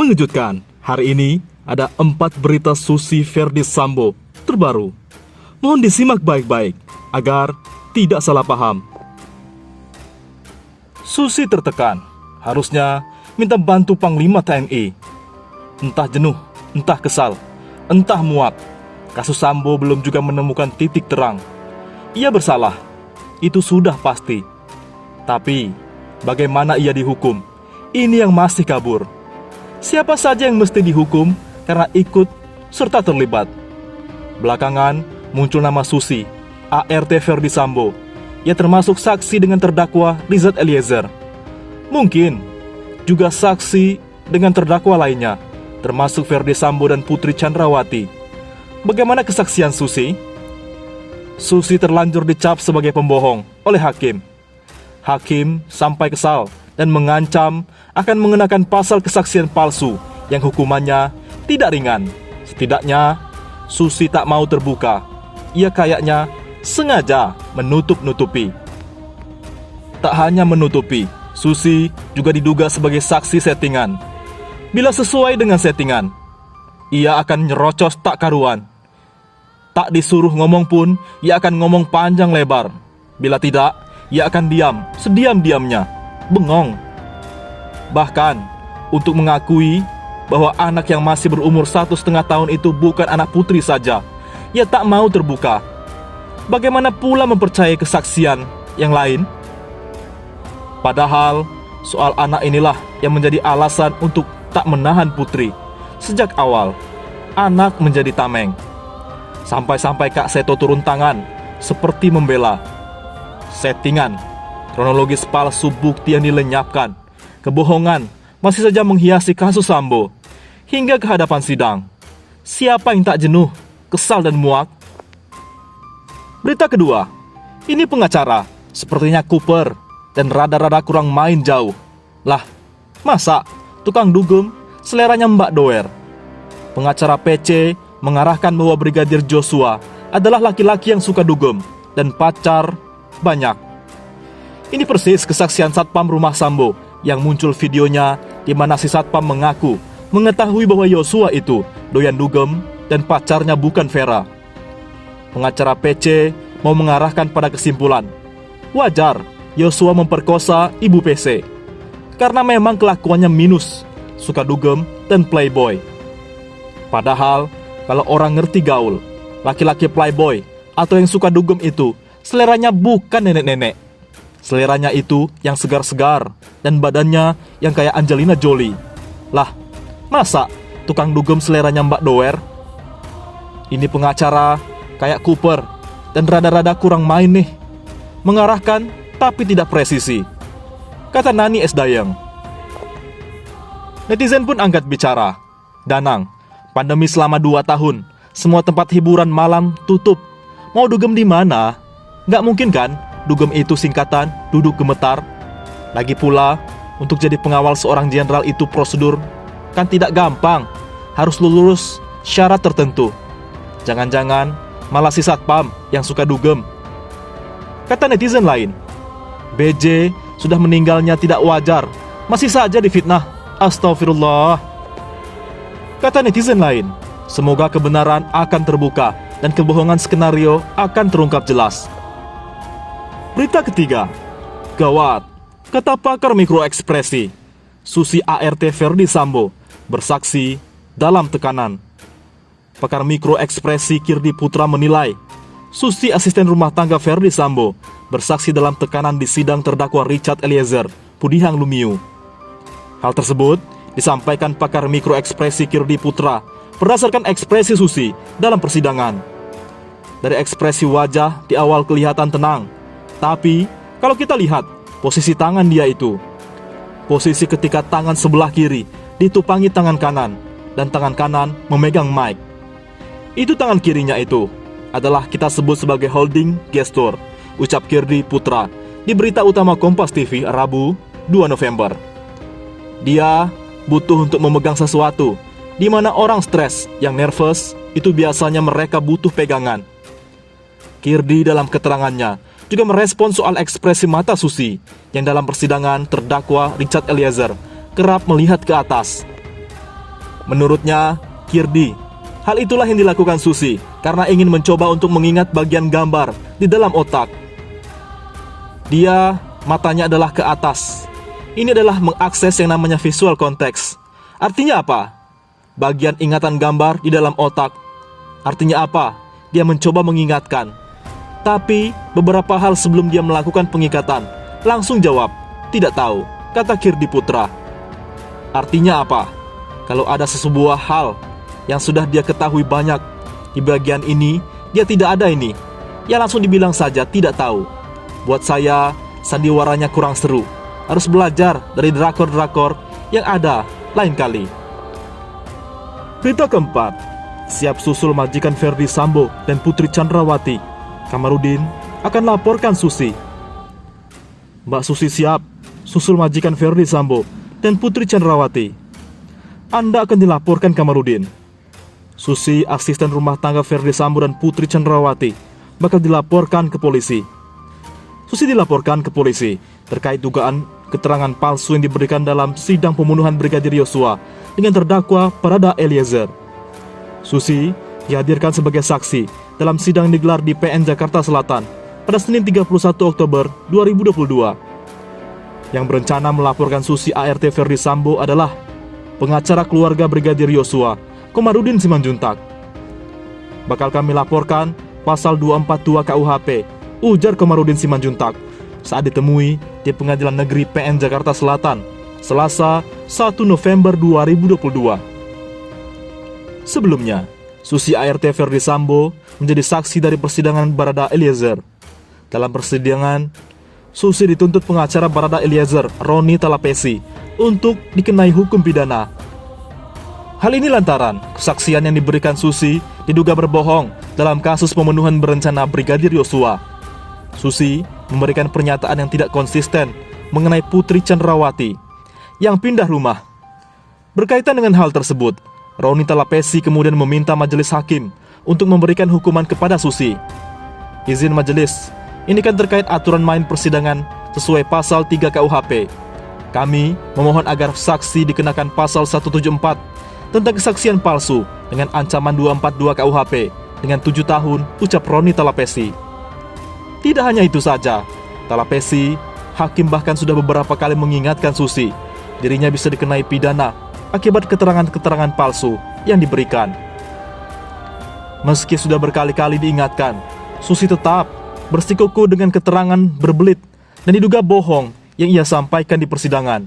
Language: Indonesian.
Mengejutkan, hari ini ada 4 berita Susi Verdi Sambo terbaru. Mohon disimak baik-baik agar tidak salah paham. Susi tertekan, harusnya minta bantu Panglima TNI. Entah jenuh, entah kesal, entah muak, kasus Sambo belum juga menemukan titik terang. Ia bersalah, itu sudah pasti. Tapi, bagaimana ia dihukum? Ini yang masih kabur. Siapa saja yang mesti dihukum karena ikut serta terlibat? Belakangan muncul nama Susi, ART Verdi Sambo. Ia termasuk saksi dengan terdakwa Richard Eliezer. Mungkin juga saksi dengan terdakwa lainnya, termasuk Verdi Sambo dan Putri Chandrawati. Bagaimana kesaksian Susi? Susi terlanjur dicap sebagai pembohong oleh hakim. Hakim sampai kesal dan mengancam akan mengenakan pasal kesaksian palsu yang hukumannya tidak ringan. Setidaknya, Susi tak mau terbuka. Ia kayaknya sengaja menutup-nutupi. Tak hanya menutupi, Susi juga diduga sebagai saksi settingan. Bila sesuai dengan settingan, ia akan nyerocos tak karuan. Tak disuruh ngomong pun, ia akan ngomong panjang lebar. Bila tidak, ia akan diam, sediam-diamnya, bengong. Bahkan, untuk mengakui bahwa anak yang masih berumur 1,5 tahun itu bukan anak Putri saja, ia tak mau terbuka. Bagaimana pula mempercayai kesaksian yang lain? Padahal, soal anak inilah yang menjadi alasan untuk tak menahan Putri. Sejak awal, anak menjadi tameng. Sampai-sampai Kak Seto turun tangan, seperti membela. Settingan, kronologis palsu bukti yang dilenyapkan, kebohongan masih saja menghiasi kasus Sambo. Hingga ke hadapan sidang, siapa yang tak jenuh, kesal dan muak? Berita kedua, ini pengacara, sepertinya Cooper, dan rada-rada kurang main jauh. Lah, masa tukang dugem seleranya Mbak Doer? Pengacara PC mengarahkan bahwa Brigadir Joshua adalah laki-laki yang suka dugem dan pacar banyak. Ini persis kesaksian Satpam rumah Sambo yang muncul videonya di mana si Satpam mengaku mengetahui bahwa Joshua itu doyan dugem dan pacarnya bukan Vera. Pengacara PC mau mengarahkan pada kesimpulan, wajar Joshua memperkosa ibu PC karena memang kelakuannya minus, suka dugem dan playboy. Padahal kalau orang ngerti gaul, laki-laki playboy atau yang suka dugem itu seleranya bukan nenek-nenek. Seleranya itu yang segar-segar dan badannya yang kayak Angelina Jolie. Lah, masa tukang dugem seleranya Mbak Doer? Ini pengacara kayak Cooper dan rada-rada kurang main nih. Mengarahkan tapi tidak presisi, kata Nani S. Dayang. Netizen pun angkat bicara. Danang, pandemi selama 2 tahun, semua tempat hiburan malam tutup. Mau dugem di mana? Nggak mungkin kan? Dugem itu singkatan duduk gemetar. Lagi pula, untuk jadi pengawal seorang jenderal itu prosedur kan tidak gampang. Harus lulus syarat tertentu. Jangan-jangan malah si Satpam yang suka dugem. Kata netizen lain, BJ sudah meninggalnya tidak wajar, masih saja difitnah. Astagfirullah. Kata netizen lain, semoga kebenaran akan terbuka dan kebohongan skenario akan terungkap jelas. Berita ketiga, gawat, kata pakar mikroekspresi, Susi ART Verdi Sambo bersaksi dalam tekanan. Pakar mikroekspresi Kirdi Putra menilai, Susi asisten rumah tangga Verdi Sambo bersaksi dalam tekanan di sidang terdakwa Richard Eliezer, Pudihang Lumiu. Hal tersebut disampaikan pakar mikroekspresi Kirdi Putra berdasarkan ekspresi Susi dalam persidangan. Dari ekspresi wajah di awal kelihatan tenang, tapi kalau kita lihat posisi tangan dia itu, posisi ketika tangan sebelah kiri ditupangi tangan kanan dan tangan kanan memegang mic. Itu tangan kirinya itu adalah kita sebut sebagai holding gesture, ucap Kirdi Putra di berita utama Kompas TV Rabu 2 November. Dia butuh untuk memegang sesuatu, di mana orang stres yang nervous itu biasanya mereka butuh pegangan. Kirdi dalam keterangannya juga merespon soal ekspresi mata Susi yang dalam persidangan terdakwa Richard Eliezer kerap melihat ke atas. Menurutnya, Kirdi, hal itulah yang dilakukan Susi karena ingin mencoba untuk mengingat bagian gambar di dalam otak. Dia, matanya adalah ke atas. Ini adalah mengakses yang namanya visual context. Artinya apa? Bagian ingatan gambar di dalam otak. Artinya apa? Dia mencoba mengingatkan. Tapi, beberapa hal sebelum dia melakukan pengikatan, langsung jawab, tidak tahu, kata Kirdi Putra. Artinya apa? Kalau ada sesebuah hal yang sudah dia ketahui banyak, di bagian ini, dia tidak ada ini. Ya langsung dibilang saja tidak tahu. Buat saya, sandiwaranya kurang seru. Harus belajar dari drakor-drakor yang ada lain kali. Berita keempat, siap susul majikan Ferdi Sambo dan Putri Chandrawati. Kamarudin akan laporkan Susi. Mbak Susi siap susul majikan Ferdi Sambo dan Putri Chandrawati. Anda akan dilaporkan, Kamarudin. Susi, asisten rumah tangga Ferdi Sambo dan Putri Chandrawati, bakal dilaporkan ke polisi. Susi dilaporkan ke polisi terkait dugaan keterangan palsu yang diberikan dalam sidang pembunuhan Brigadir Yosua dengan terdakwa Barada Eliezer. Susi dihadirkan sebagai saksi dalam sidang yang digelar di PN Jakarta Selatan pada Senin 31 Oktober 2022. Yang berencana melaporkan Susi ART Ferdi Sambo adalah pengacara keluarga Brigadir Yosua, Komarudin Simanjuntak. Bakal kami laporkan pasal 242 KUHP, ujar Komarudin Simanjuntak saat ditemui di Pengadilan Negeri PN Jakarta Selatan, Selasa 1 November 2022. Sebelumnya, Susi ART Ferdi Sambo menjadi saksi dari persidangan Barada Eliezer. Dalam persidangan, Susi dituntut pengacara Barada Eliezer, Roni Talapesi, untuk dikenai hukum pidana. Hal ini lantaran kesaksian yang diberikan Susi diduga berbohong dalam kasus pembunuhan berencana Brigadir Yosua. Susi memberikan pernyataan yang tidak konsisten mengenai Putri Chandrawati yang pindah rumah. Berkaitan dengan hal tersebut, Roni Talapesi kemudian meminta majelis hakim untuk memberikan hukuman kepada Susi. Izin majelis, ini kan terkait aturan main persidangan sesuai pasal 3 KUHP. Kami memohon agar saksi dikenakan pasal 174 tentang kesaksian palsu dengan ancaman 242 KUHP dengan 7 tahun, ucap Roni Talapesi. Tidak hanya itu saja, Talapesi, hakim bahkan sudah beberapa kali mengingatkan Susi, dirinya bisa dikenai pidana akibat keterangan-keterangan palsu yang diberikan. Meski sudah berkali-kali diingatkan, Susi tetap bersikukuh dengan keterangan berbelit dan diduga bohong yang ia sampaikan di persidangan.